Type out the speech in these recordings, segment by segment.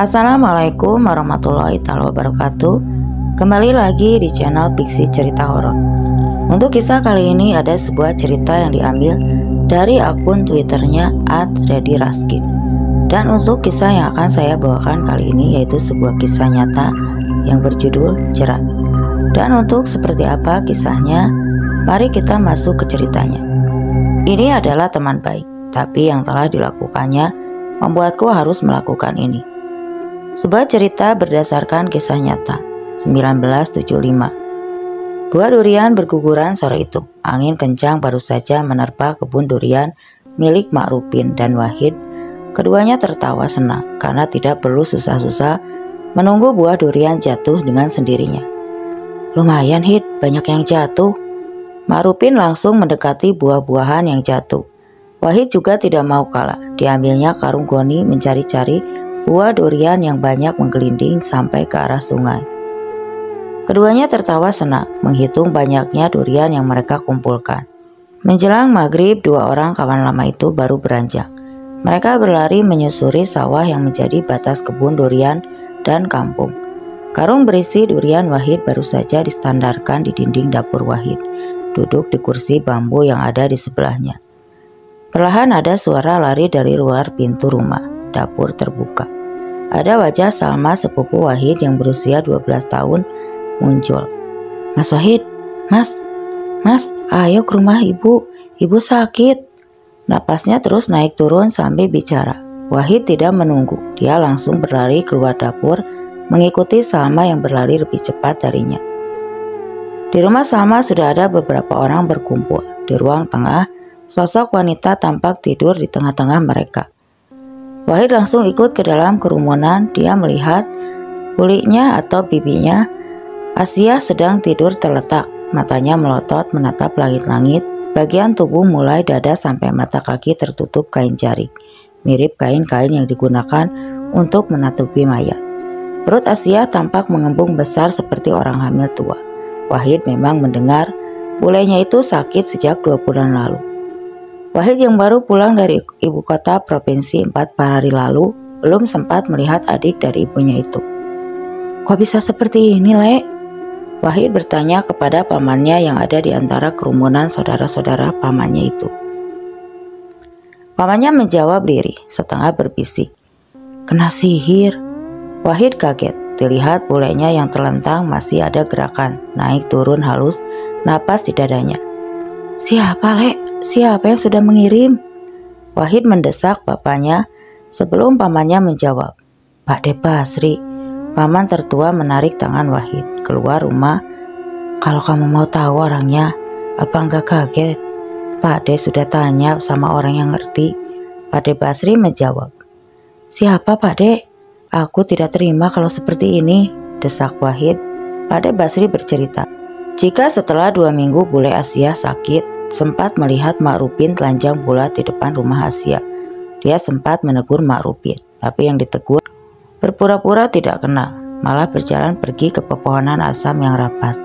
Assalamualaikum warahmatullahi wabarakatuh. Kembali lagi di channel Pixie Cerita Horor. Untuk kisah kali ini ada sebuah cerita yang diambil dari akun Twitternya @readyraskid. Dan untuk kisah yang akan saya bawakan kali ini yaitu sebuah kisah nyata yang berjudul Jerat. Dan untuk seperti apa kisahnya, mari kita masuk ke ceritanya. Ini adalah teman baik, tapi yang telah dilakukannya membuatku harus melakukan ini. Sebuah cerita berdasarkan kisah nyata. 1975. Buah durian berguguran sore itu. Angin kencang baru saja menerpa kebun durian milik Mak Rupin dan Wahid. Keduanya tertawa senang karena tidak perlu susah-susah menunggu buah durian jatuh dengan sendirinya. Lumayan Hid, banyak yang jatuh. Mak Rupin langsung mendekati buah-buahan yang jatuh. Wahid juga tidak mau kalah. Diambilnya karung goni mencari-cari buah durian yang banyak menggelinding sampai ke arah sungai. Keduanya tertawa senang menghitung banyaknya durian yang mereka kumpulkan. Menjelang maghrib, dua orang kawan lama itu baru beranjak. Mereka berlari menyusuri sawah yang menjadi batas kebun durian dan kampung. Karung berisi durian Wahid baru saja distandarkan di dinding dapur Wahid, duduk di kursi bambu yang ada di sebelahnya. Perlahan ada suara lari dari luar pintu rumah. Dapur terbuka. Ada wajah Salma sepupu Wahid yang berusia 12 tahun muncul. Mas Wahid, mas, ayo ke rumah ibu sakit. Napasnya terus naik turun sambil bicara. Wahid tidak menunggu, dia langsung berlari keluar dapur mengikuti Salma yang berlari lebih cepat darinya. Di rumah Salma sudah ada beberapa orang berkumpul. Di ruang tengah, sosok wanita tampak tidur di tengah-tengah mereka. Wahid langsung ikut ke dalam kerumunan. Dia melihat kuliknya atau bibinya Asia sedang tidur terletak. Matanya melotot menatap langit-langit. Bagian tubuh mulai dada sampai mata kaki tertutup kain jarik, mirip kain-kain yang digunakan untuk menutupi mayat. Perut Asia tampak mengembung besar seperti orang hamil tua. Wahid memang mendengar bulenya itu sakit sejak 2 bulan lalu. Wahid yang baru pulang dari ibu kota provinsi 4 hari lalu belum sempat melihat adik dari ibunya itu. Kok bisa seperti ini, Lek? Wahid bertanya kepada pamannya yang ada di antara kerumunan saudara-saudara pamannya itu. Pamannya menjawab lirih, setengah berbisik. Kena sihir. Wahid kaget. Dilihat bulenya yang terlentang masih ada gerakan, naik turun halus, napas di dadanya. Siapa, Lek? Siapa yang sudah mengirim? Wahid mendesak bapaknya sebelum pamannya menjawab. Pak De Basri. Paman tertua menarik tangan Wahid keluar rumah. Kalau kamu mau tahu orangnya, apa enggak kaget? Pak De sudah tanya sama orang yang ngerti. Pak De Basri menjawab. Siapa Pak De? Aku tidak terima kalau seperti ini, desak Wahid. Pak De Basri bercerita. Jika setelah 2 minggu bule Asia sakit, sempat melihat Mak Rupin telanjang bulat di depan rumah Asia. Dia sempat menegur Mak Rupin, tapi yang ditegur berpura-pura tidak kenal, malah berjalan pergi ke pepohonan asam yang rapat.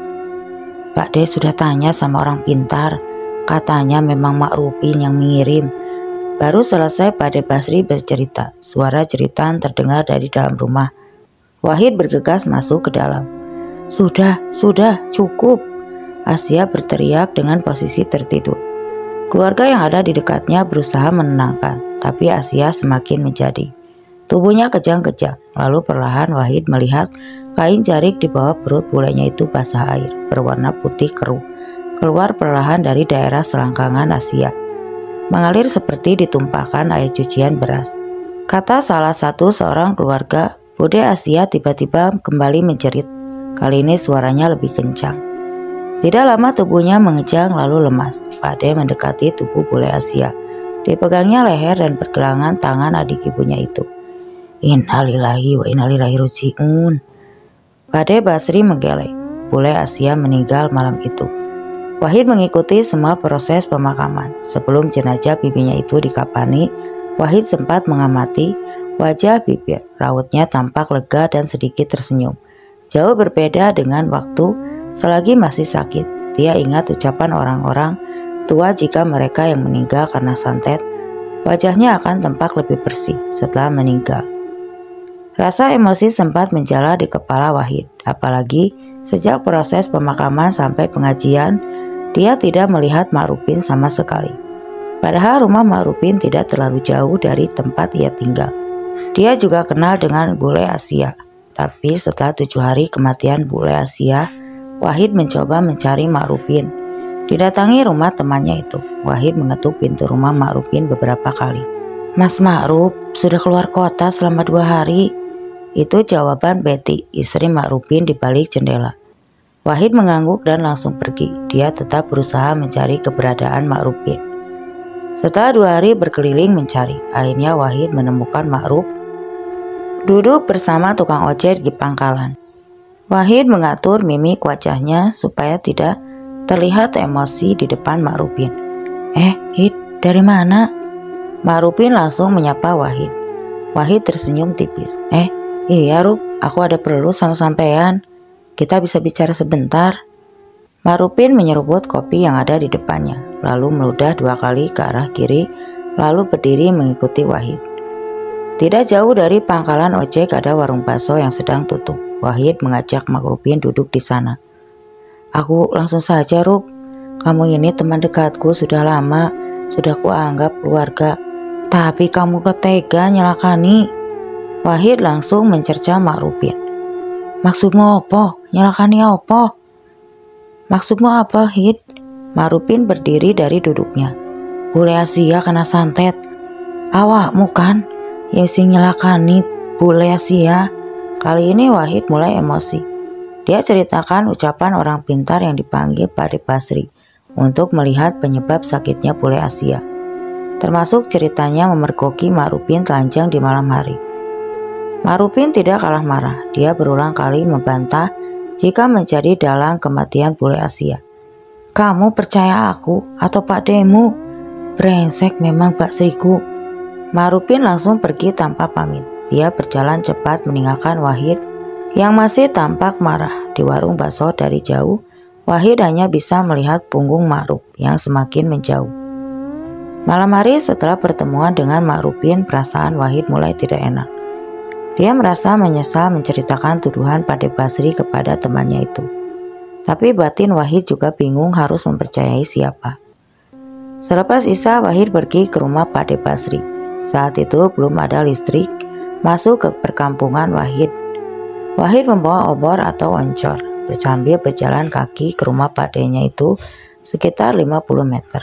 Pak De sudah tanya sama orang pintar, katanya memang Mak Rupin yang mengirim. Baru selesai Pak De Basri bercerita, suara jeritan terdengar dari dalam rumah. Wahid bergegas masuk ke dalam. Sudah, cukup. Asia berteriak dengan posisi tertidur. Keluarga yang ada di dekatnya berusaha menenangkan, tapi Asia semakin menjadi. Tubuhnya kejang-kejang, lalu perlahan Wahid melihat kain jarik di bawah perut bulenya itu basah air, berwarna putih keruh, keluar perlahan dari daerah selangkangan Asia. Mengalir seperti ditumpahkan air cucian beras. Kata salah seorang keluarga, Bude Asia tiba-tiba kembali menjerit. Kali ini suaranya lebih kencang. Tidak lama tubuhnya mengejang lalu lemas. Pak De mendekati tubuh bule Asia. Dipegangnya leher dan pergelangan tangan adik ibunya itu. Innalillahi wa inna ilaihi raji'un. Pak De Basri menggeleng. Bule Asia meninggal malam itu. Wahid mengikuti semua proses pemakaman. Sebelum jenazah bibinya itu dikafani, Wahid sempat mengamati wajah bibir. Rautnya tampak lega dan sedikit tersenyum. Jauh berbeda dengan waktu selagi masih sakit. Dia ingat ucapan orang-orang tua jika mereka yang meninggal karena santet, wajahnya akan tampak lebih bersih setelah meninggal. Rasa emosi sempat menjala di kepala Wahid, apalagi sejak proses pemakaman sampai pengajian, dia tidak melihat Ma'rupin sama sekali. Padahal rumah Ma'rupin tidak terlalu jauh dari tempat ia tinggal. Dia juga kenal dengan bule Asia, tapi setelah 7 hari kematian bule Asia, Wahid mencoba mencari Ma'rupin. Didatangi rumah temannya itu, Wahid mengetuk pintu rumah Ma'rupin beberapa kali. "Mas Ma'rup sudah keluar kota selama 2 hari. Itu jawaban Betty, istri Ma'rupin di balik jendela. Wahid mengangguk dan langsung pergi. Dia tetap berusaha mencari keberadaan Ma'rupin. Setelah 2 hari berkeliling mencari, akhirnya Wahid menemukan Ma'rup duduk bersama tukang ojek di pangkalan. Wahid mengatur mimik wajahnya supaya tidak terlihat emosi di depan Ma'rupin. Hid, dari mana?" Ma'rupin langsung menyapa Wahid. Wahid tersenyum tipis. Iya Rup, aku ada perlu sama sampean. Kita bisa bicara sebentar." Ma'rupin menyeruput kopi yang ada di depannya, lalu meludah 2 kali ke arah kiri, lalu berdiri mengikuti Wahid. Tidak jauh dari pangkalan ojek ada warung bakso yang sedang tutup. Wahid mengajak Ma'rupin duduk di sana. "Aku langsung saja Rup, kamu ini teman dekatku sudah lama, sudah kuanggap keluarga. Tapi kamu ketega nyelakani." Wahid langsung mencerca Ma'rupin. "Maksudmu apa? Nyelakani apa?" "Maksudmu apa, Hid?" Ma'rupin berdiri dari duduknya. "Bule Asia kena santet. Awakmu kan yang sing nyelakani bule Asia." Kali ini Wahid mulai emosi. Dia ceritakan ucapan orang pintar yang dipanggil Pak Basri untuk melihat penyebab sakitnya bule Asia. Termasuk ceritanya memergoki Ma'rupin telanjang di malam hari. Ma'rupin tidak kalah marah. Dia berulang kali membantah jika menjadi dalang kematian bule Asia. "Kamu percaya aku atau Pak Demu? Brengsek memang Pak Sriku." Ma'rupin langsung pergi tanpa pamit. Dia berjalan cepat meninggalkan Wahid yang masih tampak marah. Di warung bakso dari jauh, Wahid hanya bisa melihat punggung Ma'rup yang semakin menjauh. Malam hari setelah pertemuan dengan Ma'rupin, perasaan Wahid mulai tidak enak. Dia merasa menyesal menceritakan tuduhan Pak Basri kepada temannya itu. Tapi batin Wahid juga bingung harus mempercayai siapa. Selepas Isya, Wahid pergi ke rumah Pak Basri. Saat itu belum ada listrik masuk ke perkampungan Wahid. Wahid membawa obor atau oncor, sambil berjalan kaki ke rumah Pak D-nya itu sekitar 50 meter.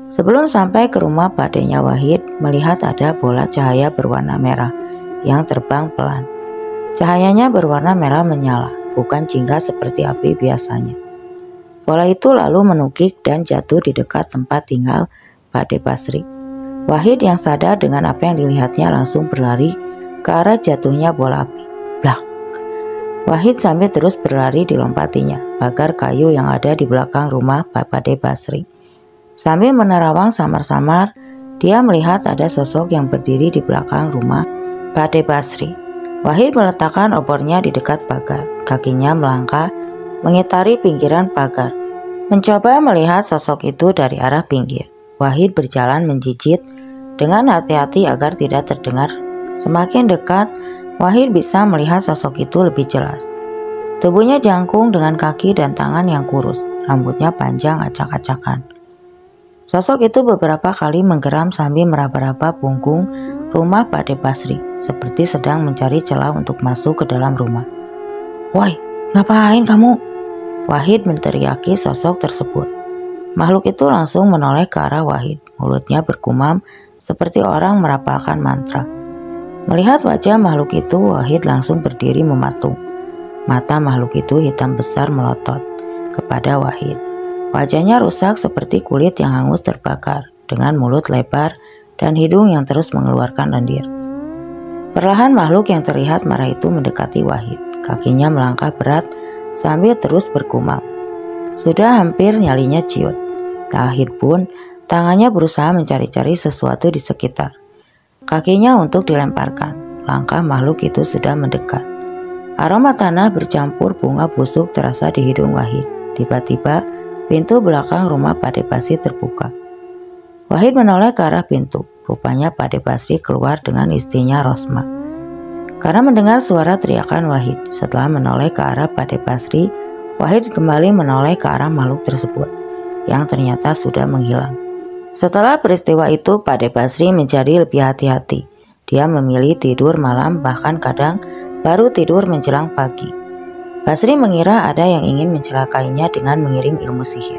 Sebelum sampai ke rumah Pak D-nya, Wahid melihat ada bola cahaya berwarna merah yang terbang pelan. Cahayanya berwarna merah menyala, bukan jingga seperti api biasanya. Bola itu lalu menukik dan jatuh di dekat tempat tinggal Pak Basri. Wahid yang sadar dengan apa yang dilihatnya langsung berlari ke arah jatuhnya bola api. Blak! Wahid sambil terus berlari dilompatinya pagar kayu yang ada di belakang rumah Pak Basri. Sambil menerawang samar-samar, dia melihat ada sosok yang berdiri di belakang rumah Pak Basri. Wahid meletakkan obornya di dekat pagar. Kakinya melangkah mengitari pinggiran pagar, mencoba melihat sosok itu dari arah pinggir. Wahid berjalan menjijit dengan hati-hati agar tidak terdengar. Semakin dekat, Wahid bisa melihat sosok itu lebih jelas. Tubuhnya jangkung dengan kaki dan tangan yang kurus, rambutnya panjang acak-acakan. Sosok itu beberapa kali menggeram sambil meraba-raba punggung rumah Pak Basri, seperti sedang mencari celah untuk masuk ke dalam rumah. "Woi, ngapain kamu?" Wahid menteriaki sosok tersebut. Makhluk itu langsung menoleh ke arah Wahid. Mulutnya bergumam seperti orang merapalkan mantra. Melihat wajah makhluk itu, Wahid langsung berdiri mematung. Mata makhluk itu hitam besar melotot kepada Wahid. Wajahnya rusak seperti kulit yang hangus terbakar, dengan mulut lebar dan hidung yang terus mengeluarkan lendir. Perlahan makhluk yang terlihat marah itu mendekati Wahid. Kakinya melangkah berat sambil terus bergumam. Sudah hampir nyalinya ciut. Wahid pun tangannya berusaha mencari-cari sesuatu di sekitar. Kakinya untuk dilemparkan. Langkah makhluk itu sudah mendekat. Aroma tanah bercampur bunga busuk terasa di hidung Wahid. Tiba-tiba pintu belakang rumah Pak Basri terbuka. Wahid menoleh ke arah pintu. Rupanya Pak Basri keluar dengan istrinya Rosma. karena mendengar suara teriakan Wahid. Setelah menoleh ke arah Pade Basri, Wahid kembali menoleh ke arah makhluk tersebut yang ternyata sudah menghilang. Setelah peristiwa itu, Pade Basri menjadi lebih hati-hati. Dia memilih tidur malam, bahkan kadang baru tidur menjelang pagi. Basri mengira ada yang ingin mencelakainya dengan mengirim ilmu sihir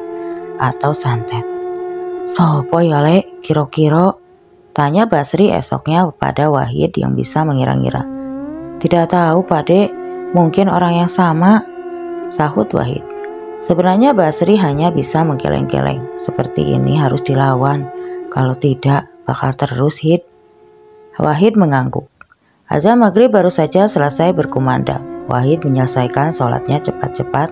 atau santet. "Sopo ya lek, kira-kira?" tanya Basri esoknya pada Wahid yang bisa mengira-ngira. "Tidak tahu Pade, mungkin orang yang sama," sahut Wahid. Sebenarnya Basri hanya bisa menggeleng-geleng. "Seperti ini harus dilawan, kalau tidak bakal terus hit." Wahid mengangguk. Azan maghrib baru saja selesai berkumandang. Wahid menyelesaikan sholatnya cepat-cepat,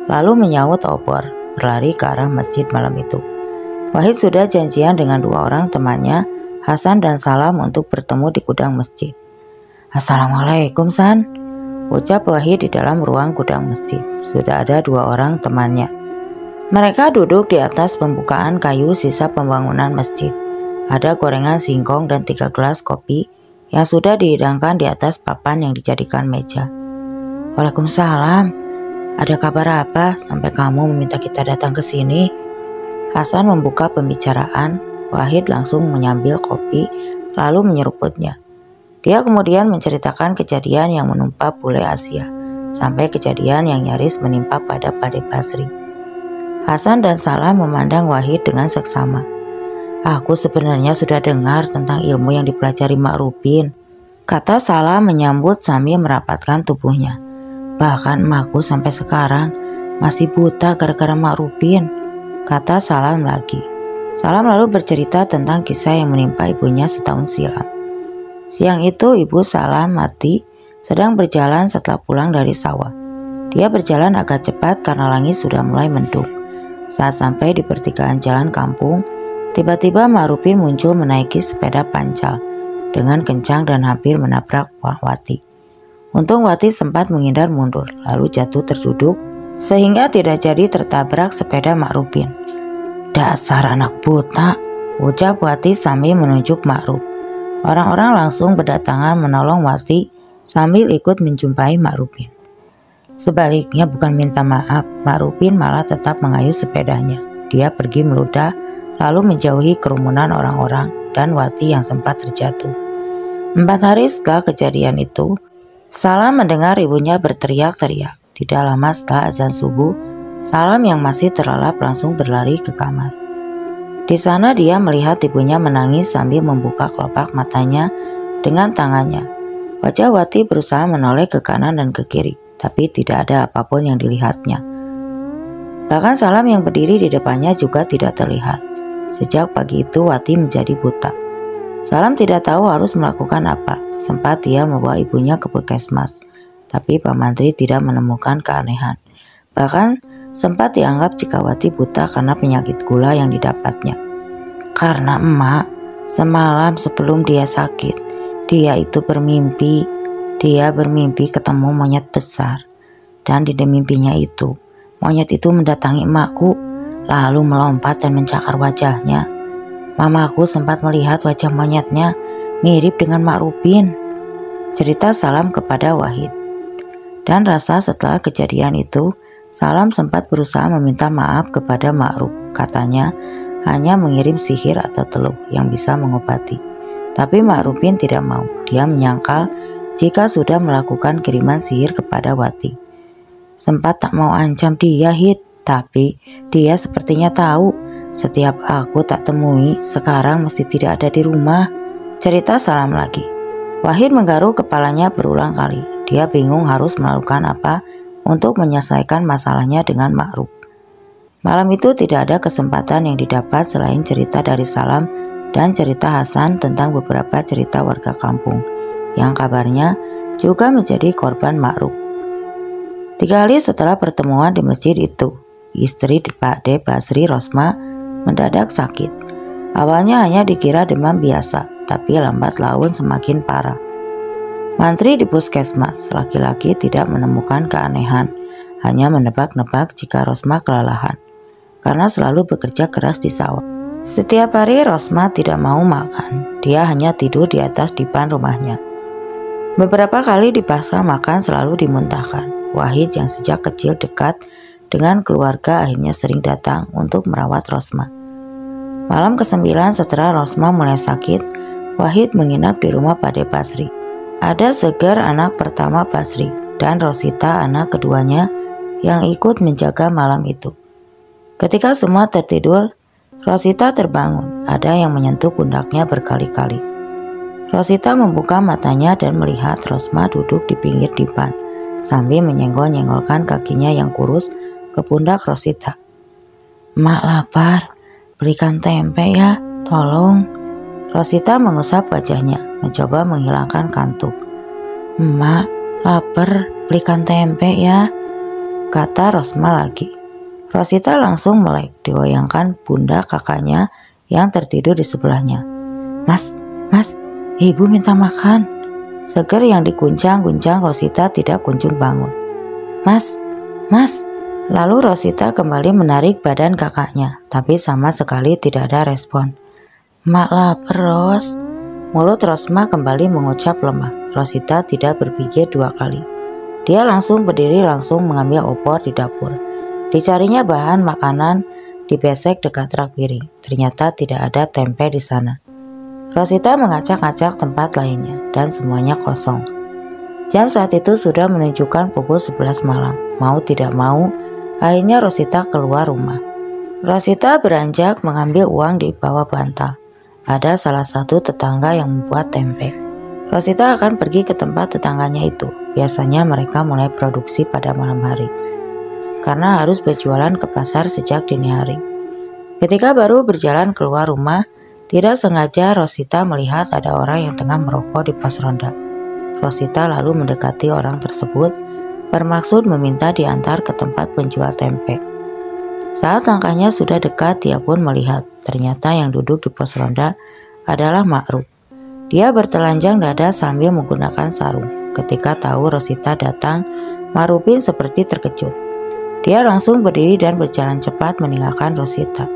lalu menyahut obor, berlari ke arah masjid malam itu. Wahid sudah janjian dengan 2 orang temannya, Hasan dan Salam, untuk bertemu di gudang masjid. "Assalamualaikum San," ucap Wahid di dalam ruang gudang masjid. Sudah ada 2 orang temannya. Mereka duduk di atas pembukaan kayu sisa pembangunan masjid. Ada gorengan singkong dan 3 gelas kopi yang sudah dihidangkan di atas papan yang dijadikan meja. "Waalaikumsalam. Ada kabar apa sampai kamu meminta kita datang ke sini?" Hasan membuka pembicaraan. Wahid langsung menyambil kopi lalu menyeruputnya. Dia kemudian menceritakan kejadian yang menimpa bule Asia, sampai kejadian yang nyaris menimpa pada Pade Basri. Hasan dan Salam memandang Wahid dengan seksama. "Aku sebenarnya sudah dengar tentang ilmu yang dipelajari Mak Rupin," kata Salam menyambut sambil merapatkan tubuhnya. "Bahkan emakku sampai sekarang masih buta gara-gara Mak Rupin," kata Salam lagi. Salam lalu bercerita tentang kisah yang menimpa ibunya setahun silam. Siang itu ibu Salam mati sedang berjalan setelah pulang dari sawah. Dia berjalan agak cepat karena langit sudah mulai mendung. Saat sampai di pertigaan jalan kampung, tiba-tiba Mak Rupin muncul menaiki sepeda pancal dengan kencang dan hampir menabrak Wati. Untung Wati sempat menghindar mundur lalu jatuh terduduk sehingga tidak jadi tertabrak sepeda Mak Rupin. "Dasar anak buta," ucap Wati sambil menunjuk Mak Rup. Orang-orang langsung berdatangan menolong Wati sambil ikut menjumpai Mak Rupin. Sebaliknya bukan minta maaf, Mak Rupin malah tetap mengayuh sepedanya. Dia pergi meludah lalu menjauhi kerumunan orang-orang dan Wati yang sempat terjatuh. 4 hari setelah kejadian itu, Salam mendengar ibunya berteriak-teriak. Tidak lama setelah azan subuh, Salam yang masih terlelap langsung berlari ke kamar. Di sana dia melihat ibunya menangis sambil membuka kelopak matanya dengan tangannya. Wajah Wati berusaha menoleh ke kanan dan ke kiri, tapi tidak ada apapun yang dilihatnya. Bahkan Salam yang berdiri di depannya juga tidak terlihat. Sejak pagi itu Wati menjadi buta. Salam tidak tahu harus melakukan apa. Sempat dia membawa ibunya ke puskesmas, tapi Pak Mantri tidak menemukan keanehan. Bahkan sempat dianggap jika Wati buta karena penyakit gula yang didapatnya. Karena emak, semalam sebelum dia sakit, dia itu bermimpi. Dia bermimpi ketemu monyet besar. Dan di mimpinya itu, monyet itu mendatangi emakku, lalu melompat dan mencakar wajahnya. Mamaku sempat melihat wajah monyetnya mirip dengan Mak Rupin, cerita Salam kepada Wahid. Dan rasa setelah kejadian itu, Salam sempat berusaha meminta maaf kepada Mak Rup. Katanya hanya mengirim sihir atau teluh yang bisa mengobati. Tapi Mak Rupin tidak mau. Dia menyangkal jika sudah melakukan kiriman sihir kepada Wati. Sempat tak mau ancam dia Hit, tapi dia sepertinya tahu setiap aku tak temui sekarang mesti tidak ada di rumah, cerita Salam lagi. Wahid menggaruk kepalanya berulang kali. Dia bingung harus melakukan apa untuk menyelesaikan masalahnya dengan Mak Rup. Malam itu tidak ada kesempatan yang didapat selain cerita dari Salam dan cerita Hasan tentang beberapa cerita warga kampung yang kabarnya juga menjadi korban Mak Rup. 3 hari setelah pertemuan di masjid itu, istri Pade Basri, Rosma, mendadak sakit. Awalnya hanya dikira demam biasa, tapi lambat laun semakin parah. Mantri di puskesmas laki-laki tidak menemukan keanehan, hanya menebak-nebak jika Rosma kelelahan, karena selalu bekerja keras di sawah. Setiap hari Rosma tidak mau makan, dia hanya tidur di atas dipan rumahnya. Beberapa kali dipaksa makan selalu dimuntahkan. Wahid yang sejak kecil dekat dengan keluarga akhirnya sering datang untuk merawat Rosma. Malam ke-9 setelah Rosma mulai sakit, Wahid menginap di rumah Pade Basri. Ada Seger anak pertama Basri dan Rosita anak keduanya yang ikut menjaga malam itu. Ketika semua tertidur, Rosita terbangun. Ada yang menyentuh pundaknya berkali-kali. Rosita membuka matanya dan melihat Rosma duduk di pinggir dipan sambil menyenggol-nyenggolkan kakinya yang kurus ke pundak Rosita. "Mak lapar, belikan tempe ya, tolong." Rosita mengusap wajahnya, mencoba menghilangkan kantuk. "Mak lapar, belikan tempe ya," kata Rosma lagi. Rosita langsung melek, digoyangkan pundak kakaknya yang tertidur di sebelahnya. Mas, ibu minta makan." Seger yang diguncang-guncang Rosita tidak kunjung bangun. Mas. Lalu Rosita kembali menarik badan kakaknya, tapi sama sekali tidak ada respon. "Mak lapar, Ros." Mulut Rosma kembali mengucap lemah. Rosita tidak berpikir dua kali. Dia langsung berdiri, langsung mengambil opor di dapur. Dicarinya bahan makanan di besek dekat rak piring. Ternyata tidak ada tempe di sana. Rosita mengacak-acak tempat lainnya dan semuanya kosong. Jam saat itu sudah menunjukkan pukul 11 malam. Mau tidak mau, akhirnya Rosita keluar rumah. Rosita beranjak mengambil uang di bawah bantal. Ada salah satu tetangga yang membuat tempe. Rosita akan pergi ke tempat tetangganya itu. Biasanya mereka mulai produksi pada malam hari, karena harus berjualan ke pasar sejak dini hari. Ketika baru berjalan keluar rumah, tidak sengaja Rosita melihat ada orang yang tengah merokok di pos ronda. Rosita lalu mendekati orang tersebut, bermaksud meminta diantar ke tempat penjual tempe. Saat langkahnya sudah dekat, dia pun melihat ternyata yang duduk di pos ronda adalah Ma'ruf. Dia bertelanjang dada sambil menggunakan sarung. Ketika tahu Rosita datang, Ma'rufin seperti terkejut. Dia langsung berdiri dan berjalan cepat meninggalkan Rosita.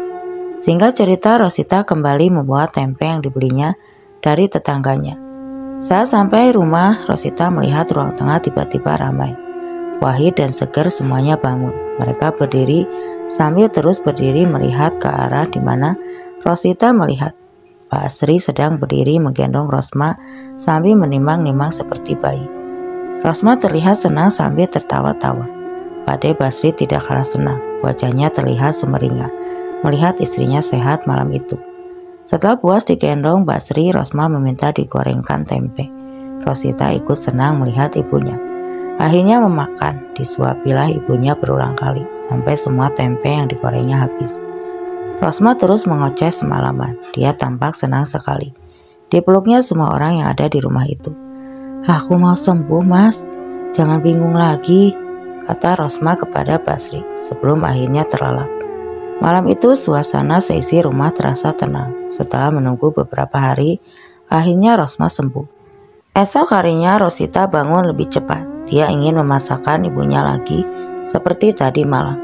Singkat cerita, Rosita kembali membawa tempe yang dibelinya dari tetangganya. Saat sampai rumah, Rosita melihat ruang tengah tiba-tiba ramai. Wahid dan Seger semuanya bangun. Mereka berdiri sambil terus berdiri melihat ke arah di mana Rosita melihat. Basri sedang berdiri menggendong Rosma sambil menimang-nimang seperti bayi. Rosma terlihat senang sambil tertawa-tawa. Pade Basri tidak kalah senang. Wajahnya terlihat sumringah melihat istrinya sehat malam itu. Setelah puas digendong Basri, Rosma meminta digorengkan tempe. Rosita ikut senang melihat ibunya. Akhirnya memakan, disuapilah ibunya berulang kali sampai semua tempe yang digorengnya habis. Rosma terus mengoceh semalaman. Dia tampak senang sekali. Dipeluknya semua orang yang ada di rumah itu. "Aku mau sembuh, Mas. Jangan bingung lagi," kata Rosma kepada Basri sebelum akhirnya terlelap. Malam itu suasana seisi rumah terasa tenang. Setelah menunggu beberapa hari, akhirnya Rosma sembuh. Esok harinya Rosita bangun lebih cepat. Dia ingin memasakkan ibunya lagi seperti tadi malam.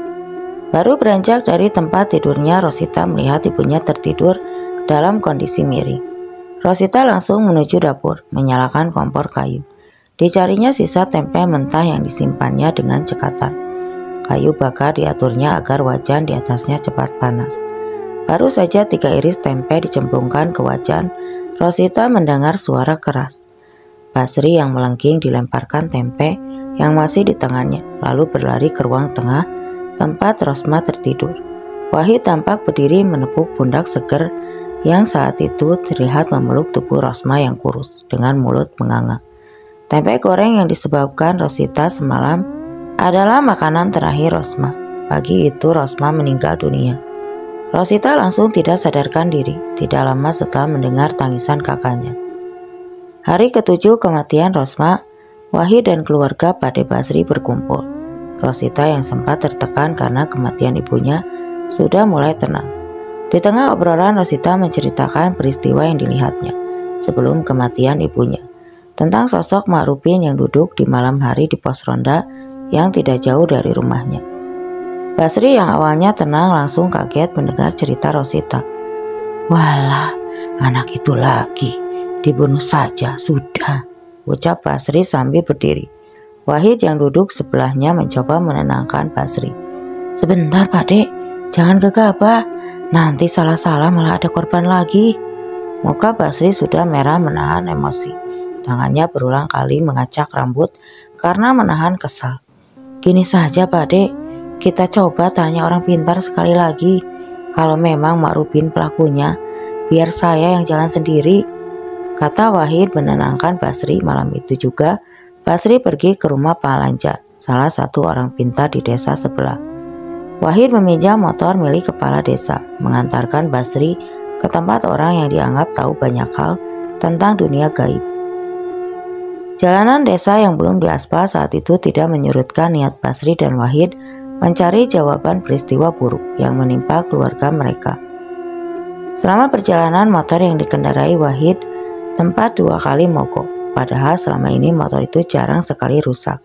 Baru beranjak dari tempat tidurnya, Rosita melihat ibunya tertidur dalam kondisi miring. Rosita langsung menuju dapur, menyalakan kompor kayu. Dicarinya sisa tempe mentah yang disimpannya dengan cekatan. Kayu bakar diaturnya agar wajan di atasnya cepat panas. Baru saja 3 iris tempe dicemplungkan ke wajan, Rosita mendengar suara keras. Basri yang melengking dilemparkan tempe yang masih di tangannya, lalu berlari ke ruang tengah tempat Rosma tertidur. Wahid tampak berdiri menepuk pundak Seger yang saat itu terlihat memeluk tubuh Rosma yang kurus dengan mulut menganga. Tempe goreng yang disebabkan Rosita semalam adalah makanan terakhir Rosma. Pagi itu Rosma meninggal dunia. Rosita langsung tidak sadarkan diri, tidak lama setelah mendengar tangisan kakaknya. Hari ke-7 kematian Rosma, Wahid dan keluarga Pade Basri berkumpul. Rosita yang sempat tertekan karena kematian ibunya sudah mulai tenang. Di tengah obrolan, Rosita menceritakan peristiwa yang dilihatnya sebelum kematian ibunya, tentang sosok Ma'rufin yang duduk di malam hari di pos ronda yang tidak jauh dari rumahnya. Basri yang awalnya tenang langsung kaget mendengar cerita Rosita. "Walah, anak itu lagi, dibunuh saja sudah," ucap Basri sambil berdiri. Wahid yang duduk sebelahnya mencoba menenangkan Basri. Sebentar Pak Dek, jangan gegabah, nanti salah-salah malah ada korban lagi. Muka Basri sudah merah menahan emosi. Tangannya berulang kali mengacak rambut karena menahan kesal. Gini saja Pak Dek, kita coba tanya orang pintar sekali lagi. Kalau memang Mak Rubin pelakunya, biar saya yang jalan sendiri, kata Wahid menenangkan Basri. Malam itu juga Basri pergi ke rumah Pak Lancar, salah satu orang pintar di desa sebelah. Wahid meminjam motor milik kepala desa, mengantarkan Basri ke tempat orang yang dianggap tahu banyak hal tentang dunia gaib. Jalanan desa yang belum diaspal saat itu tidak menyurutkan niat Basri dan Wahid mencari jawaban peristiwa buruk yang menimpa keluarga mereka. Selama perjalanan motor yang dikendarai Wahid tempat 2 kali mogok, padahal selama ini motor itu jarang sekali rusak.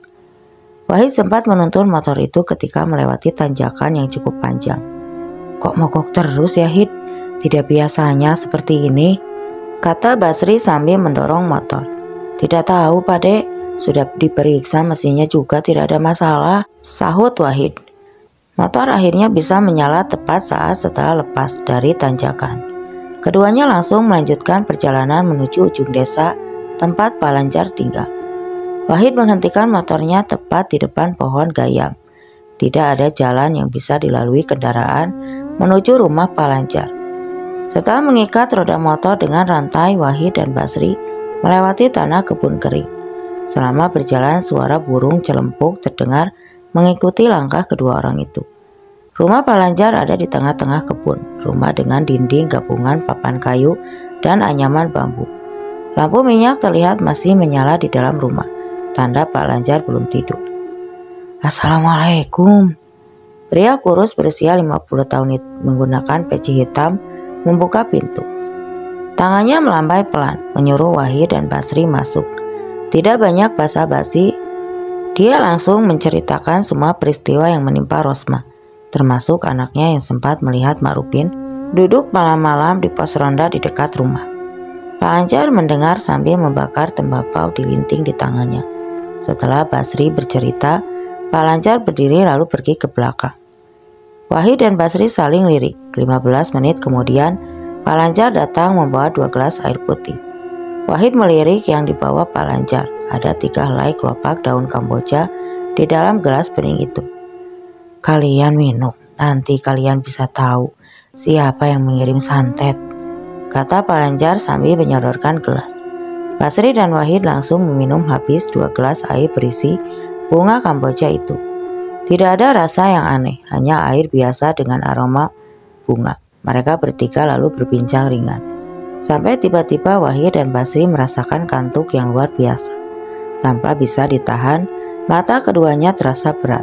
Wahid sempat menuntun motor itu ketika melewati tanjakan yang cukup panjang. Kok mogok terus ya Hid? Tidak biasanya seperti ini, kata Basri sambil mendorong motor. Tidak tahu Pak Dek, sudah diperiksa mesinnya juga tidak ada masalah, sahut Wahid. Motor akhirnya bisa menyala tepat saat setelah lepas dari tanjakan. Keduanya langsung melanjutkan perjalanan menuju ujung desa tempat Pak Lancar tinggal. Wahid menghentikan motornya tepat di depan pohon gayam. Tidak ada jalan yang bisa dilalui kendaraan menuju rumah Pak Lancar. Setelah mengikat roda motor dengan rantai, Wahid dan Basri melewati tanah kebun kering. Selama berjalan, suara burung celempuk terdengar mengikuti langkah kedua orang itu. Rumah Pak Lancar ada di tengah-tengah kebun, rumah dengan dinding gabungan papan kayu dan anyaman bambu. Lampu minyak terlihat masih menyala di dalam rumah, tanda Pak Lancar belum tidur. Assalamualaikum. Pria kurus berusia 50 tahun itu menggunakan peci hitam membuka pintu. Tangannya melambai pelan, menyuruh Wahid dan Basri masuk. Tidak banyak basa-basi, dia langsung menceritakan semua peristiwa yang menimpa Rosma, termasuk anaknya yang sempat melihat Mak Rubin duduk malam-malam di pos ronda di dekat rumah. Pak Lancar mendengar sambil membakar tembakau di linting di tangannya. Setelah Basri bercerita, Pak Lancar berdiri lalu pergi ke belakang. Wahid dan Basri saling lirik. 15 menit kemudian, Pak Lancar datang membawa 2 gelas air putih. Wahid melirik yang dibawa Pak Lancar. Ada 3 helai kelopak daun Kamboja di dalam gelas bening itu. Kalian minum, nanti kalian bisa tahu siapa yang mengirim santet, kata Pak Lancar sambil menyodorkan gelas. Basri dan Wahid langsung meminum habis 2 gelas air berisi bunga Kamboja itu. Tidak ada rasa yang aneh, hanya air biasa dengan aroma bunga. Mereka bertiga lalu berbincang ringan. Sampai tiba-tiba Wahid dan Basri merasakan kantuk yang luar biasa. Tanpa bisa ditahan, mata keduanya terasa berat.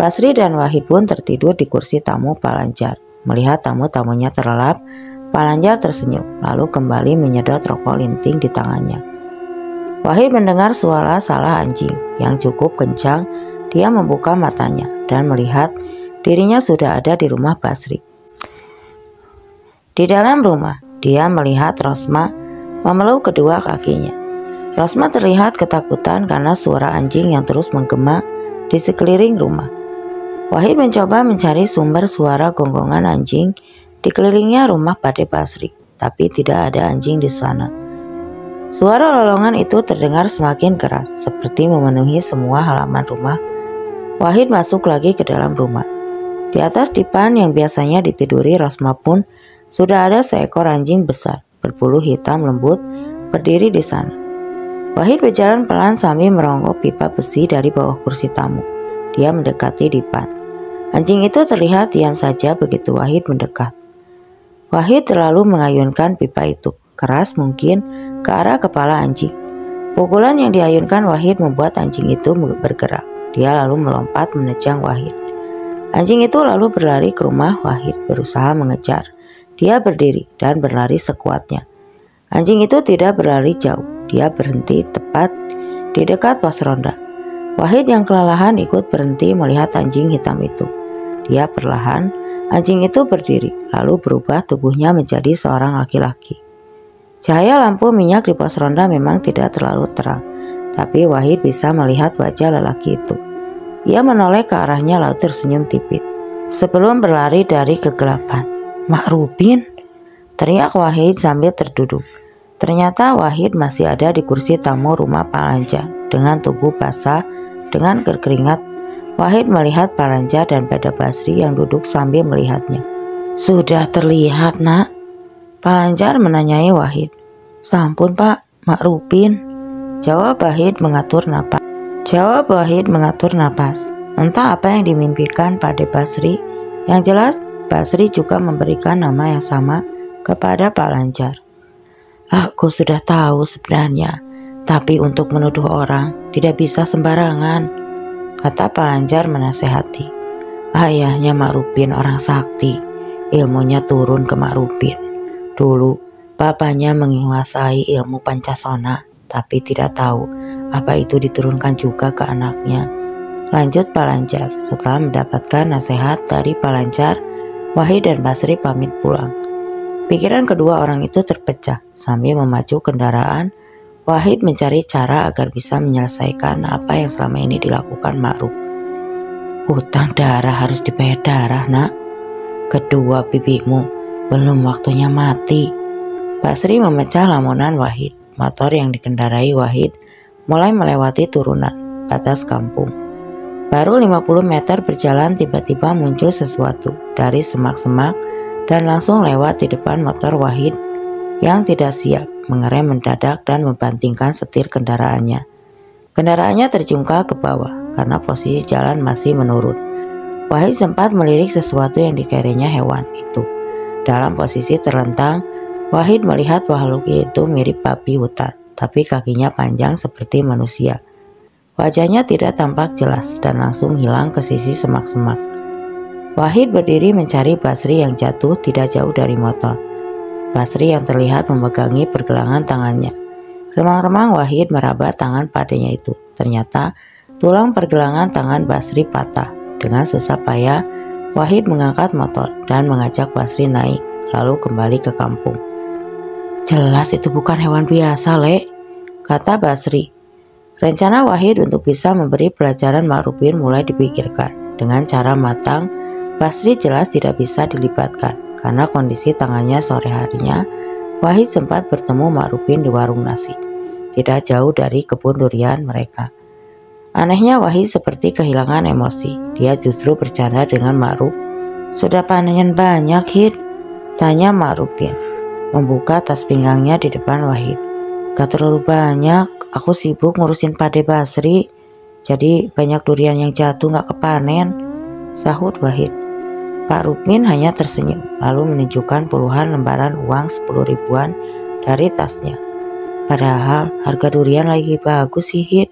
Basri dan Wahid pun tertidur di kursi tamu Pak Lancar. Melihat tamu-tamunya terlelap, Pak Lancar tersenyum, lalu kembali menyedot rokok linting di tangannya. Wahid mendengar suara salah anjing yang cukup kencang. Dia membuka matanya dan melihat dirinya sudah ada di rumah Basri. Di dalam rumah, dia melihat Rosma memeluk kedua kakinya. Rosma terlihat ketakutan karena suara anjing yang terus menggema di sekeliling rumah. Wahid mencoba mencari sumber suara gonggongan anjing di kelilingnya rumah Pade Basri, tapi tidak ada anjing di sana. Suara lolongan itu terdengar semakin keras, seperti memenuhi semua halaman rumah. Wahid masuk lagi ke dalam rumah. Di atas dipan yang biasanya ditiduri Rosma pun sudah ada seekor anjing besar berbulu hitam lembut berdiri di sana. Wahid berjalan pelan sambil meronggok pipa besi dari bawah kursi tamu. Dia mendekati dipan. Anjing itu terlihat diam saja begitu Wahid mendekat. Wahid terlalu mengayunkan pipa itu, keras mungkin, ke arah kepala anjing. Pukulan yang diayunkan Wahid membuat anjing itu bergerak. Dia lalu melompat menerjang Wahid. Anjing itu lalu berlari ke rumah Wahid, berusaha mengejar. Dia berdiri dan berlari sekuatnya. Anjing itu tidak berlari jauh. Dia berhenti tepat di dekat pos ronda. Wahid yang kelelahan ikut berhenti melihat anjing hitam itu. Dia perlahan, anjing itu berdiri, lalu berubah tubuhnya menjadi seorang laki-laki. Cahaya lampu minyak di pos ronda memang tidak terlalu terang, tapi Wahid bisa melihat wajah lelaki itu. Ia menoleh ke arahnya lalu tersenyum tipis sebelum berlari dari kegelapan. "Mak Rupin!" teriak Wahid sambil terduduk. Ternyata Wahid masih ada di kursi tamu rumah Pak Lanjar dengan tubuh basah dengan berkeringat. Wahid melihat Pak Lanjar dan Pada Basri yang duduk sambil melihatnya. "Sudah terlihat, Nak?" Pak Lanjar menanyai Wahid. "Sampun Pak, Mak Rupin," Jawab Wahid mengatur napas. Entah apa yang dimimpikan Pada Basri. Yang jelas Basri juga memberikan nama yang sama kepada Pak Lanjar. "Aku sudah tahu sebenarnya, tapi untuk menuduh orang tidak bisa sembarangan," kata Pak Lanjar menasehati. "Ayahnya Mak Rupin orang sakti, ilmunya turun ke Mak Rupin. Dulu bapaknya menguasai ilmu Pancasona, tapi tidak tahu apa itu diturunkan juga ke anaknya," lanjut Pak Lanjar. Setelah mendapatkan nasihat dari Pak Lanjar, Wahid dan Basri pamit pulang. Pikiran kedua orang itu terpecah. Sambil memacu kendaraan, Wahid mencari cara agar bisa menyelesaikan apa yang selama ini dilakukan Ma'ruf. "Hutang darah harus dibayar darah, Nak. Kedua bibimu belum waktunya mati." Basri memecah lamunan Wahid. Motor yang dikendarai Wahid mulai melewati turunan batas kampung. Baru 50 meter berjalan, tiba-tiba muncul sesuatu dari semak-semak dan langsung lewat di depan motor Wahid yang tidak siap, mengerem mendadak dan membantingkan setir kendaraannya. Kendaraannya terjungkal ke bawah karena posisi jalan masih menurun. Wahid sempat melirik sesuatu yang dikiranya hewan itu. Dalam posisi terlentang, Wahid melihat makhluk itu mirip babi hutan, tapi kakinya panjang seperti manusia. Wajahnya tidak tampak jelas dan langsung hilang ke sisi semak-semak. Wahid berdiri mencari Basri yang jatuh tidak jauh dari motor. Basri yang terlihat memegangi pergelangan tangannya. Remang-remang Wahid meraba tangan padanya itu. Ternyata tulang pergelangan tangan Basri patah. Dengan susah payah, Wahid mengangkat motor dan mengajak Basri naik, lalu kembali ke kampung. "Jelas itu bukan hewan biasa, Le," kata Basri. Rencana Wahid untuk bisa memberi pelajaran Mak Rupin mulai dipikirkan. Dengan cara matang, Basri jelas tidak bisa dilibatkan karena kondisi tangannya. Sore harinya, Wahid sempat bertemu Mak Rupin di warung nasi, tidak jauh dari kebun durian mereka. Anehnya Wahid seperti kehilangan emosi. Dia justru bercanda dengan Mak Rup. "Sudah panen banyak, Hid?" tanya Mak Rupin, membuka tas pinggangnya di depan Wahid. "Gak terlalu banyak, aku sibuk ngurusin Pada Basri, jadi banyak durian yang jatuh gak kepanen," sahut Wahid. Pak Rupin hanya tersenyum, lalu menunjukkan puluhan lembaran uang 10 ribuan dari tasnya. "Padahal harga durian lagi bagus sih, Hid."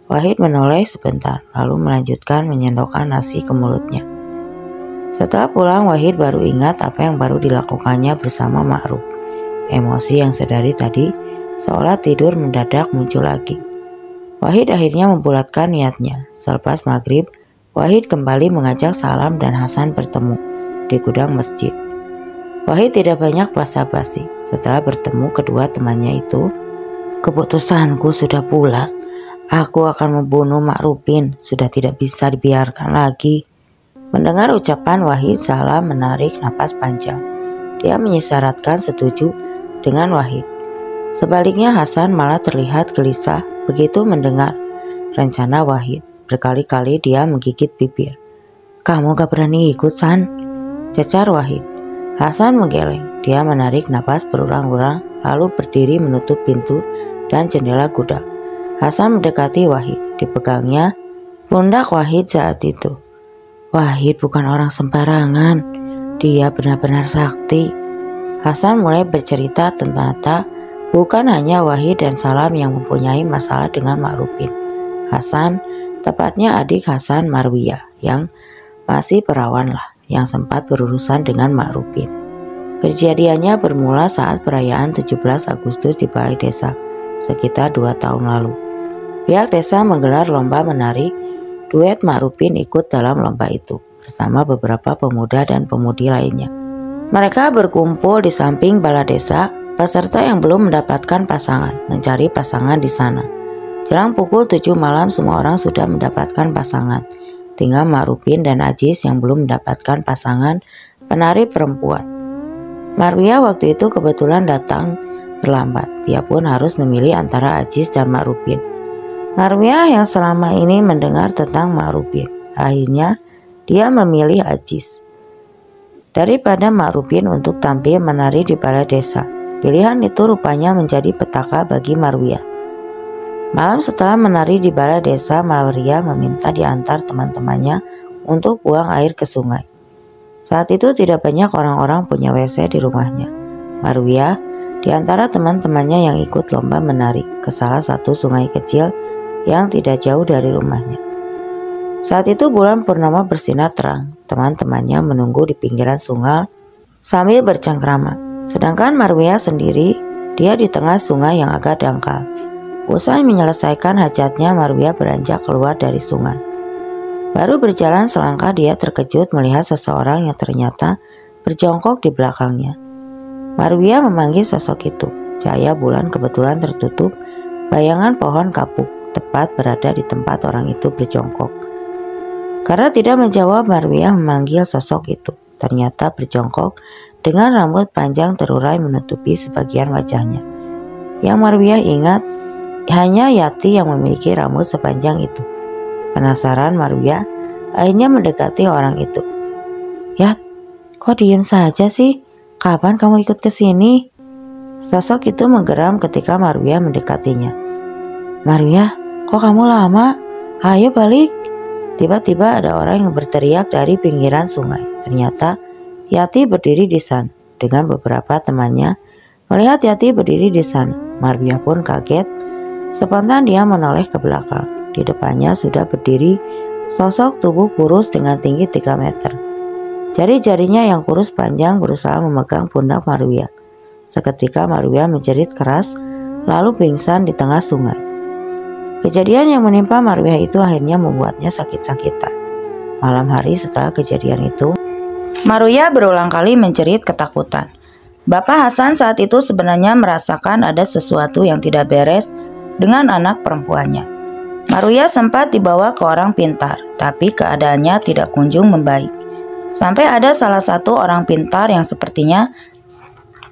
Wahid menoleh sebentar, lalu melanjutkan menyendokkan nasi ke mulutnya. Setelah pulang, Wahid baru ingat apa yang baru dilakukannya bersama Ma'ruf. Emosi yang sedari tadi seolah tidur mendadak muncul lagi. Wahid akhirnya membulatkan niatnya. Selepas maghrib, Wahid kembali mengajak Salam dan Hasan bertemu di gudang masjid. Wahid tidak banyak basa-basi. Setelah bertemu kedua temannya itu, "Keputusanku sudah bulat. Aku akan membunuh Mak Rupin. Sudah tidak bisa dibiarkan lagi." Mendengar ucapan Wahid, Salam menarik napas panjang. Dia mengisyaratkan setuju dengan Wahid. Sebaliknya Hasan malah terlihat gelisah begitu mendengar rencana Wahid. Berkali-kali dia menggigit bibir. "Kamu gak berani ikut, San?" cecar Wahid. Hasan menggeleng. Dia menarik napas berulang-ulang lalu berdiri menutup pintu dan jendela gudang. Hasan mendekati Wahid. Dipegangnya pundak Wahid saat itu. Wahid bukan orang sembarangan. Dia benar-benar sakti. Hasan mulai bercerita ternyata bukan hanya Wahid dan Salam yang mempunyai masalah dengan Mak Rupin. Hasan, tepatnya adik Hasan, Marwiyah, yang masih perawan lah, yang sempat berurusan dengan Mak Rupin. Kejadiannya bermula saat perayaan 17 Agustus di balai desa, sekitar 2 tahun lalu. Pihak desa menggelar lomba menari. Duet Mak Rupin ikut dalam lomba itu, bersama beberapa pemuda dan pemudi lainnya. Mereka berkumpul di samping balai desa. Peserta yang belum mendapatkan pasangan mencari pasangan di sana. Jelang pukul 7 malam semua orang sudah mendapatkan pasangan. Tinggal Ma'rupin dan Ajis yang belum mendapatkan pasangan penari perempuan. Marwiyah waktu itu kebetulan datang terlambat. Dia pun harus memilih antara Ajis dan Ma'rupin. Marwiyah yang selama ini mendengar tentang Ma'rupin, akhirnya dia memilih Ajis daripada Ma'rupin untuk tampil menari di balai desa. Pilihan itu rupanya menjadi petaka bagi Marwiyah. Malam setelah menari di balai desa, Marwiyah meminta diantar teman-temannya untuk buang air ke sungai. Saat itu tidak banyak orang-orang punya WC di rumahnya. Marwiyah di antara teman-temannya yang ikut lomba menari ke salah satu sungai kecil yang tidak jauh dari rumahnya. Saat itu bulan purnama bersinar terang. Teman-temannya menunggu di pinggiran sungai sambil bercengkrama. Sedangkan Marwiyah sendiri, dia di tengah sungai yang agak dangkal. Usai menyelesaikan hajatnya, Marwiyah beranjak keluar dari sungai. Baru berjalan selangkah dia terkejut melihat seseorang yang ternyata berjongkok di belakangnya. Marwiyah memanggil sosok itu. Cahaya bulan kebetulan tertutup bayangan pohon kapuk tepat berada di tempat orang itu berjongkok. Karena tidak menjawab, Marwiyah memanggil sosok itu. Ternyata berjongkok dengan rambut panjang terurai menutupi sebagian wajahnya. Yang Marwiyah ingat hanya Yati yang memiliki rambut sepanjang itu. Penasaran, Marwiyah akhirnya mendekati orang itu. "Yat, kok diem saja sih? Kapan kamu ikut ke sini?" Sosok itu menggeram ketika Marwiyah mendekatinya. "Marwiyah, kok kamu lama? Ayo balik." Tiba-tiba ada orang yang berteriak dari pinggiran sungai. Ternyata Yati berdiri di sana dengan beberapa temannya. Melihat Yati berdiri di sana, Marwiyah pun kaget. Spontan dia menoleh ke belakang. Di depannya sudah berdiri sosok tubuh kurus dengan tinggi 3 meter. Jari-jarinya yang kurus panjang berusaha memegang pundak Marwiyah. Seketika Marwiyah menjerit keras lalu pingsan di tengah sungai. Kejadian yang menimpa Marwiyah itu akhirnya membuatnya sakit-sakitan. Malam hari setelah kejadian itu, Marwiyah berulang kali menjerit ketakutan. Bapak Hasan saat itu sebenarnya merasakan ada sesuatu yang tidak beres dengan anak perempuannya. Marwiyah sempat dibawa ke orang pintar, tapi keadaannya tidak kunjung membaik. Sampai ada salah satu orang pintar yang sepertinya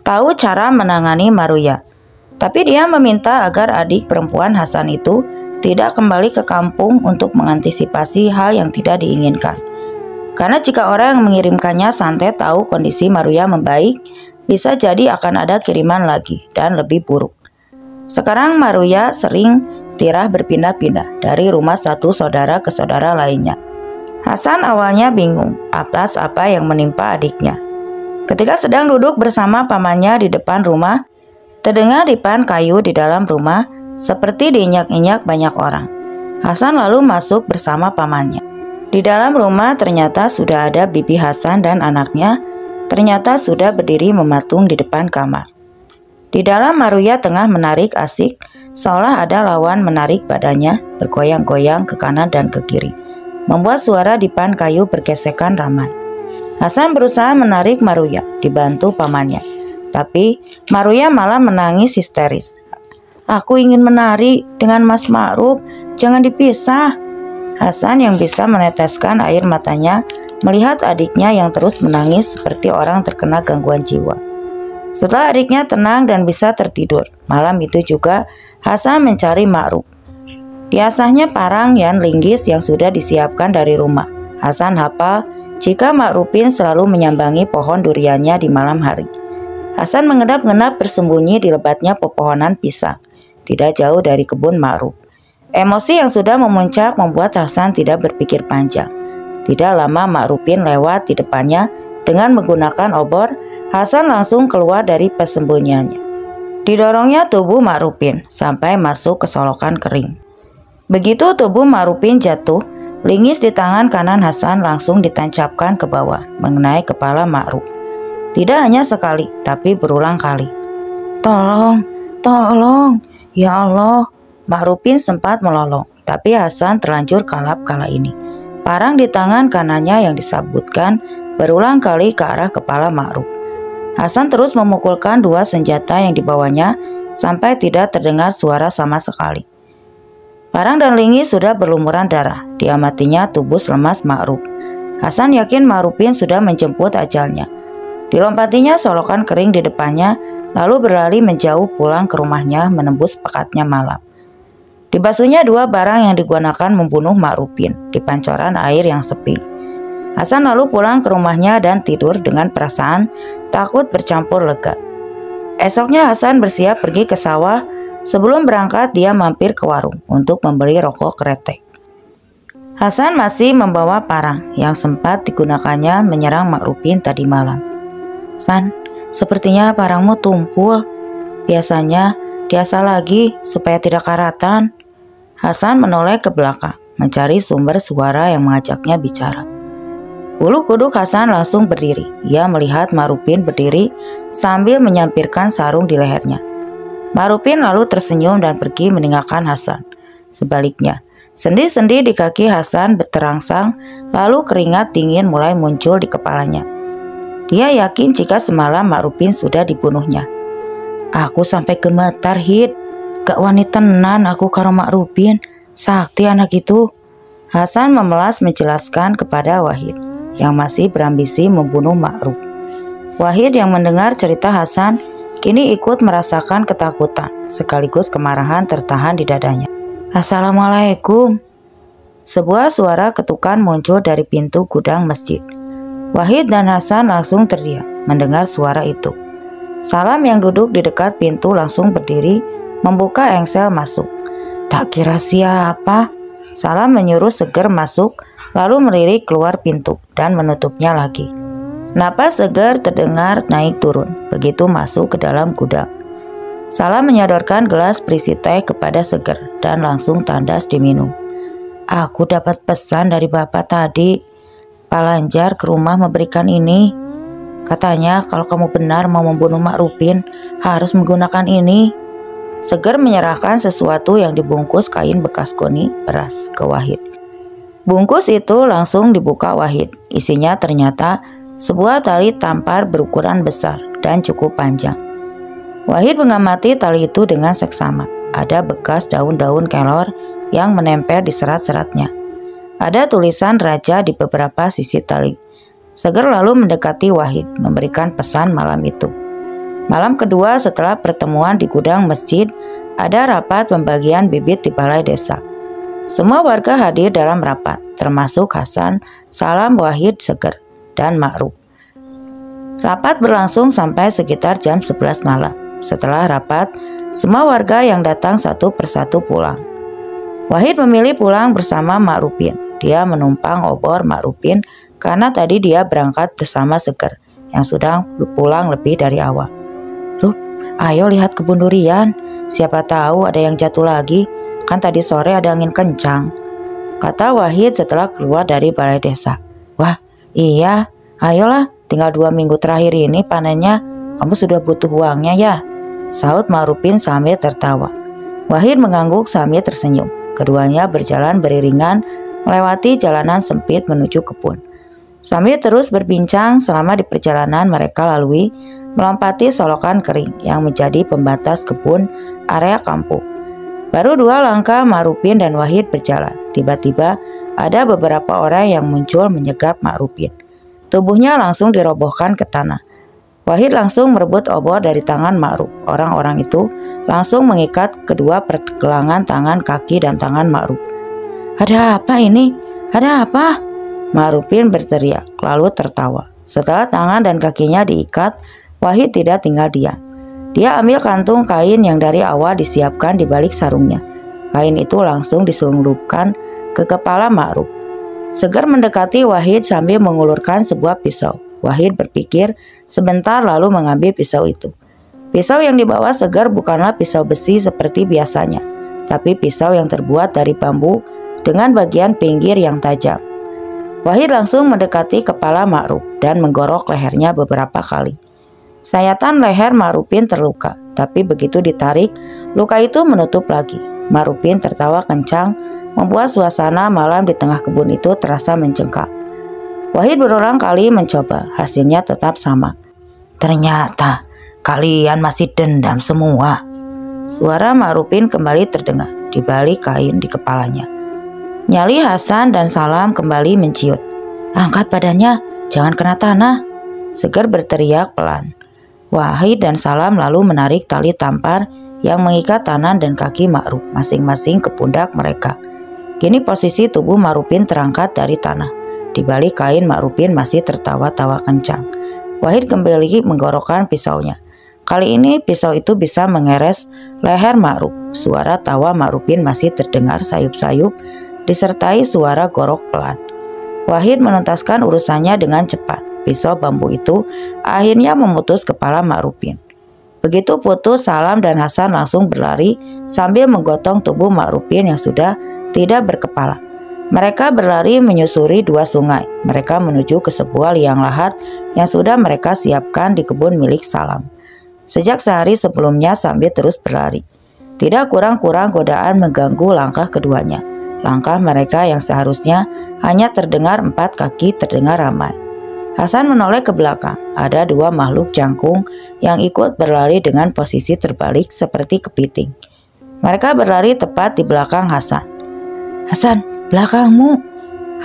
tahu cara menangani Marwiyah. Tapi dia meminta agar adik perempuan Hasan itu tidak kembali ke kampung untuk mengantisipasi hal yang tidak diinginkan. Karena jika orang yang mengirimkannya santet tahu kondisi Marwiyah membaik, bisa jadi akan ada kiriman lagi dan lebih buruk. Sekarang Marwiyah sering tirah berpindah-pindah dari rumah satu saudara ke saudara lainnya. Hasan awalnya bingung atas apa yang menimpa adiknya. Ketika sedang duduk bersama pamannya di depan rumah, terdengar dipan kayu di dalam rumah seperti diinjak-injak banyak orang. Hasan lalu masuk bersama pamannya. Di dalam rumah ternyata sudah ada bibi Hasan dan anaknya, ternyata sudah berdiri mematung di depan kamar. Di dalam Marwiyah tengah menarik asik, seolah ada lawan menarik badannya bergoyang-goyang ke kanan dan ke kiri, membuat suara dipan kayu bergesekan ramai. Hasan berusaha menarik Marwiyah, dibantu pamannya. Tapi Marwiyah malah menangis histeris. "Aku ingin menari dengan Mas Ma'ruf, jangan dipisah." Hasan yang bisa meneteskan air matanya melihat adiknya yang terus menangis seperti orang terkena gangguan jiwa. Setelah adiknya tenang dan bisa tertidur, malam itu juga Hasan mencari Ma'ruf. Diasahnya parang yang linggis yang sudah disiapkan dari rumah. Hasan hafal jika Ma'rupin selalu menyambangi pohon duriannya di malam hari. Hasan mengendap-endap bersembunyi di lebatnya pepohonan pisang, tidak jauh dari kebun Ma'ruf. Emosi yang sudah memuncak membuat Hasan tidak berpikir panjang. Tidak lama Ma'rupin lewat di depannya dengan menggunakan obor. Hasan langsung keluar dari persembunyiannya. Didorongnya tubuh Ma'rupin sampai masuk ke solokan kering. Begitu tubuh Ma'rupin jatuh, linggis di tangan kanan Hasan langsung ditancapkan ke bawah mengenai kepala Ma'ruf. Tidak hanya sekali, tapi berulang kali. "Tolong, tolong, ya Allah." Ma'rupin sempat melolong, tapi Hasan terlanjur kalap kala ini. Parang di tangan kanannya yang disabutkan berulang kali ke arah kepala Ma'ruf. Hasan terus memukulkan 2 senjata yang dibawanya sampai tidak terdengar suara sama sekali. Parang dan Lingi sudah berlumuran darah. Diamatinya tubuh lemas Ma'ruf. Hasan yakin Ma'rupin sudah menjemput ajalnya. Dilompatinya solokan kering di depannya, lalu berlari menjauh pulang ke rumahnya menembus pekatnya malam. Dibasuhnya dua barang yang digunakan membunuh Ma'rupin di pancoran air yang sepi. Hasan lalu pulang ke rumahnya dan tidur dengan perasaan takut bercampur lega. Esoknya Hasan bersiap pergi ke sawah. Sebelum berangkat dia mampir ke warung untuk membeli rokok kretek. Hasan masih membawa parang yang sempat digunakannya menyerang Ma'rupin tadi malam. "San, sepertinya parangmu tumpul. Biasanya diasah lagi supaya tidak karatan." Hasan menoleh ke belakang mencari sumber suara yang mengajaknya bicara. Bulu kuduk Hasan langsung berdiri. Ia melihat Ma'rupin berdiri sambil menyampirkan sarung di lehernya. Ma'rupin lalu tersenyum dan pergi meninggalkan Hasan. Sebaliknya, sendi-sendi di kaki Hasan terangsang, lalu keringat dingin mulai muncul di kepalanya. Dia yakin jika semalam Ma'rupin sudah dibunuhnya. "Aku sampai gemetar, Hid. Gak wani tenan aku karo Ma'rupin. Sakti anak itu." Hasan memelas menjelaskan kepada Wahid yang masih berambisi membunuh Ma'ruf. Wahid yang mendengar cerita Hasan kini ikut merasakan ketakutan sekaligus kemarahan tertahan di dadanya. "Assalamualaikum." Sebuah suara ketukan muncul dari pintu gudang masjid. Wahid dan Hasan langsung terdiam mendengar suara itu. Salam yang duduk di dekat pintu langsung berdiri membuka engsel masuk. "Tak kira siapa?" Salam menyuruh Seger masuk lalu melirik keluar pintu dan menutupnya lagi. Napas Seger terdengar naik turun begitu masuk ke dalam gudang. Salam menyodorkan gelas berisi teh kepada Seger dan langsung tandas diminum. "Aku dapat pesan dari bapak tadi. Pak Lanjar ke rumah memberikan ini. Katanya kalau kamu benar mau membunuh Ma'rupin harus menggunakan ini." Seger menyerahkan sesuatu yang dibungkus kain bekas goni beras ke Wahid. Bungkus itu langsung dibuka Wahid. Isinya ternyata sebuah tali tampar berukuran besar dan cukup panjang. Wahid mengamati tali itu dengan seksama. Ada bekas daun-daun kelor yang menempel di serat-seratnya. Ada tulisan raja di beberapa sisi tali. Seger lalu mendekati Wahid memberikan pesan malam itu. Malam kedua setelah pertemuan di gudang masjid, ada rapat pembagian bibit di balai desa. Semua warga hadir dalam rapat, termasuk Hasan, Salam, Wahid, Seger, dan Ma'ruf. Rapat berlangsung sampai sekitar jam 11 malam. Setelah rapat, semua warga yang datang satu persatu pulang. Wahid memilih pulang bersama Ma'rupin. Dia menumpang obor Ma'rupin karena tadi dia berangkat bersama Seger yang sudah pulang lebih dari awal. "Rup, ayo lihat kebun durian. Siapa tahu ada yang jatuh lagi. Kan tadi sore ada angin kencang," kata Wahid setelah keluar dari balai desa. "Wah, iya. Ayolah, tinggal 2 minggu terakhir ini panennya, kamu sudah butuh uangnya ya," sahut Ma'rupin sambil tertawa. Wahid mengangguk sambil tersenyum. Keduanya berjalan beriringan melewati jalanan sempit menuju kebun. Sambil terus berbincang selama di perjalanan mereka lalui melompati solokan kering yang menjadi pembatas kebun area kampung. Baru 2 langkah Ma'rupin dan Wahid berjalan. Tiba-tiba ada beberapa orang yang muncul menyegat Ma'rupin. Tubuhnya langsung dirobohkan ke tanah. Wahid langsung merebut obor dari tangan Ma'ruf. Orang-orang itu langsung mengikat kedua pergelangan tangan, kaki, dan tangan Ma'ruf. "Ada apa ini? Ada apa?" Ma'rupin berteriak lalu tertawa. Setelah tangan dan kakinya diikat, Wahid tidak tinggal diam. Dia ambil kantung kain yang dari awal disiapkan di balik sarungnya. Kain itu langsung diselundupkan ke kepala Ma'ruf. Seger mendekati Wahid sambil mengulurkan sebuah pisau. Wahid berpikir sebentar lalu mengambil pisau itu. Pisau yang dibawa Seger bukanlah pisau besi seperti biasanya, tapi pisau yang terbuat dari bambu dengan bagian pinggir yang tajam. Wahid langsung mendekati kepala Ma'ruf dan menggorok lehernya beberapa kali. Sayatan leher Ma'rupin terluka, tapi begitu ditarik, luka itu menutup lagi. Ma'rupin tertawa kencang, membuat suasana malam di tengah kebun itu terasa mencengkam. Wahid berulang kali mencoba, hasilnya tetap sama. "Ternyata kalian masih dendam semua." Suara Ma'rupin kembali terdengar. di balik kain di kepalanya. Nyali Hasan dan Salam kembali menciut. "Angkat badannya, jangan kena tanah," Seger berteriak pelan. Wahid dan Salam lalu menarik tali tampar yang mengikat tangan dan kaki Ma'ruf masing-masing ke pundak mereka. Kini posisi tubuh Ma'rufin terangkat dari tanah. Di balik kain Ma'rufin masih tertawa-tawa kencang. Wahid kembali menggorokkan pisaunya. Kali ini pisau itu bisa mengeres leher Ma'ruf. Suara tawa Ma'rufin masih terdengar sayup-sayup disertai suara gorok pelan. Wahid menuntaskan urusannya dengan cepat. Pisau bambu itu akhirnya memutus kepala Ma'rufin. Begitu putus, Salam dan Hasan langsung berlari sambil menggotong tubuh Ma'rufin yang sudah tidak berkepala. Mereka berlari menyusuri 2 sungai. Mereka menuju ke sebuah liang lahat yang sudah mereka siapkan di kebun milik Salam. Sejak sehari sebelumnya sambil terus berlari. Tidak kurang-kurang godaan mengganggu langkah keduanya. Langkah mereka yang seharusnya hanya terdengar 4 kaki terdengar ramai. Hasan menoleh ke belakang. Ada 2 makhluk jangkung yang ikut berlari dengan posisi terbalik seperti kepiting. Mereka berlari tepat di belakang Hasan. "Hasan, belakangmu!"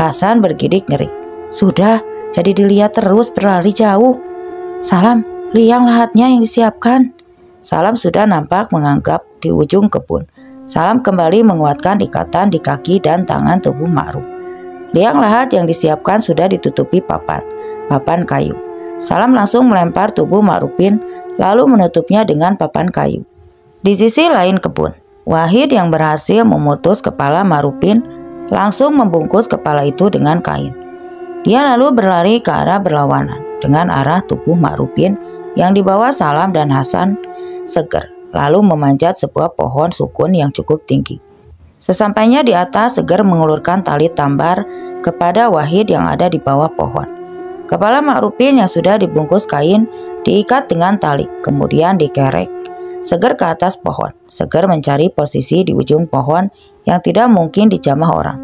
Hasan bergidik ngeri. "Sudah, jadi dilihat terus berlari jauh." "Salam, liang lahatnya yang disiapkan." Salam sudah nampak menganggap di ujung kebun. Salam kembali menguatkan ikatan di kaki dan tangan tubuh Ma'ruf. Liang lahat yang disiapkan sudah ditutupi papan kayu. Salam langsung melempar tubuh Ma'rufin lalu menutupnya dengan papan kayu. Di sisi lain kebun, Wahid yang berhasil memutus kepala Ma'rufin langsung membungkus kepala itu dengan kain. Dia lalu berlari ke arah berlawanan dengan arah tubuh Ma'rufin yang dibawa Salam dan Hasan Seger, lalu memanjat sebuah pohon sukun yang cukup tinggi. Sesampainya di atas, Seger mengulurkan tali tambar kepada Wahid yang ada di bawah pohon. Kepala Ma'rufin yang sudah dibungkus kain diikat dengan tali, kemudian dikerek Seger ke atas pohon. Seger mencari posisi di ujung pohon yang tidak mungkin dijamah orang.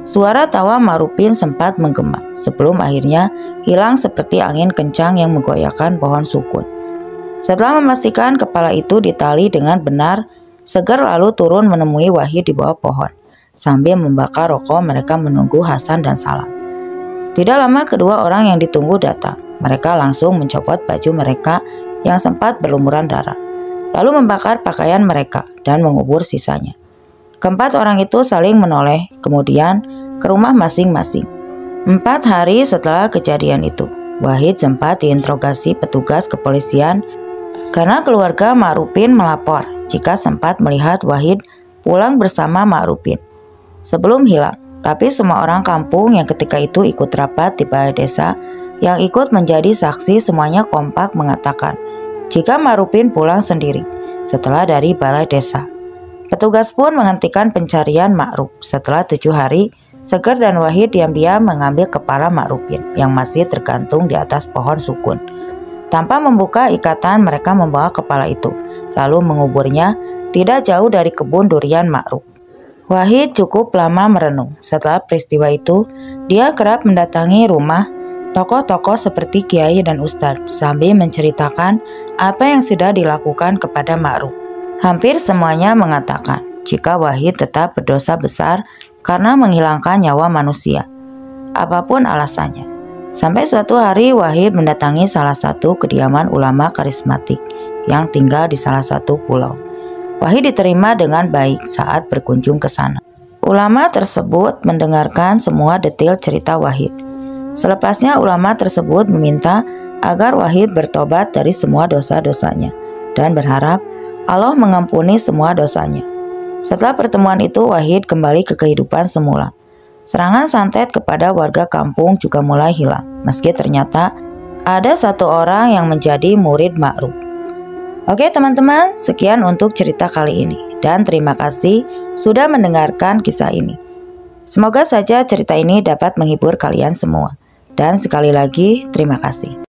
Suara tawa Ma'rufin sempat menggema sebelum akhirnya hilang seperti angin kencang yang menggoyahkan pohon sukun. Setelah memastikan kepala itu ditali dengan benar, Seger lalu turun menemui Wahid di bawah pohon. Sambil membakar rokok, mereka menunggu Hasan dan Salam. Tidak lama kedua orang yang ditunggu datang. Mereka langsung mencopot baju mereka yang sempat berlumuran darah, lalu membakar pakaian mereka dan mengubur sisanya. Keempat orang itu saling menoleh, kemudian ke rumah masing-masing. 4 hari setelah kejadian itu, Wahid sempat diinterogasi petugas kepolisian karena keluarga Ma'rufin melapor jika sempat melihat Wahid pulang bersama Ma'rufin sebelum hilang. Tapi semua orang kampung yang ketika itu ikut rapat di balai desa yang ikut menjadi saksi semuanya kompak mengatakan jika Ma'rufin pulang sendiri setelah dari balai desa. Petugas pun menghentikan pencarian Ma'ruf. Setelah 7 hari, Seger dan Wahid diam-diam mengambil kepala Ma'rufin yang masih tergantung di atas pohon sukun. Tanpa membuka ikatan, mereka membawa kepala itu, lalu menguburnya tidak jauh dari kebun durian Ma'ruf. Wahid cukup lama merenung. Setelah peristiwa itu, dia kerap mendatangi rumah tokoh-tokoh seperti kiai dan ustadz sambil menceritakan apa yang sudah dilakukan kepada Ma'ruf. Hampir semuanya mengatakan jika Wahid tetap berdosa besar karena menghilangkan nyawa manusia, apapun alasannya. Sampai suatu hari Wahid mendatangi salah satu kediaman ulama karismatik yang tinggal di salah satu pulau. Wahid diterima dengan baik saat berkunjung ke sana. Ulama tersebut mendengarkan semua detail cerita Wahid. Selepasnya ulama tersebut meminta agar Wahid bertobat dari semua dosa-dosanya dan berharap Allah mengampuni semua dosanya. Setelah pertemuan itu, Wahid kembali ke kehidupan semula. Serangan santet kepada warga kampung juga mulai hilang, meski ternyata ada 1 orang yang menjadi murid Ma'ruf. Oke teman-teman, sekian untuk cerita kali ini. Dan terima kasih sudah mendengarkan kisah ini. Semoga saja cerita ini dapat menghibur kalian semua. Dan sekali lagi, terima kasih.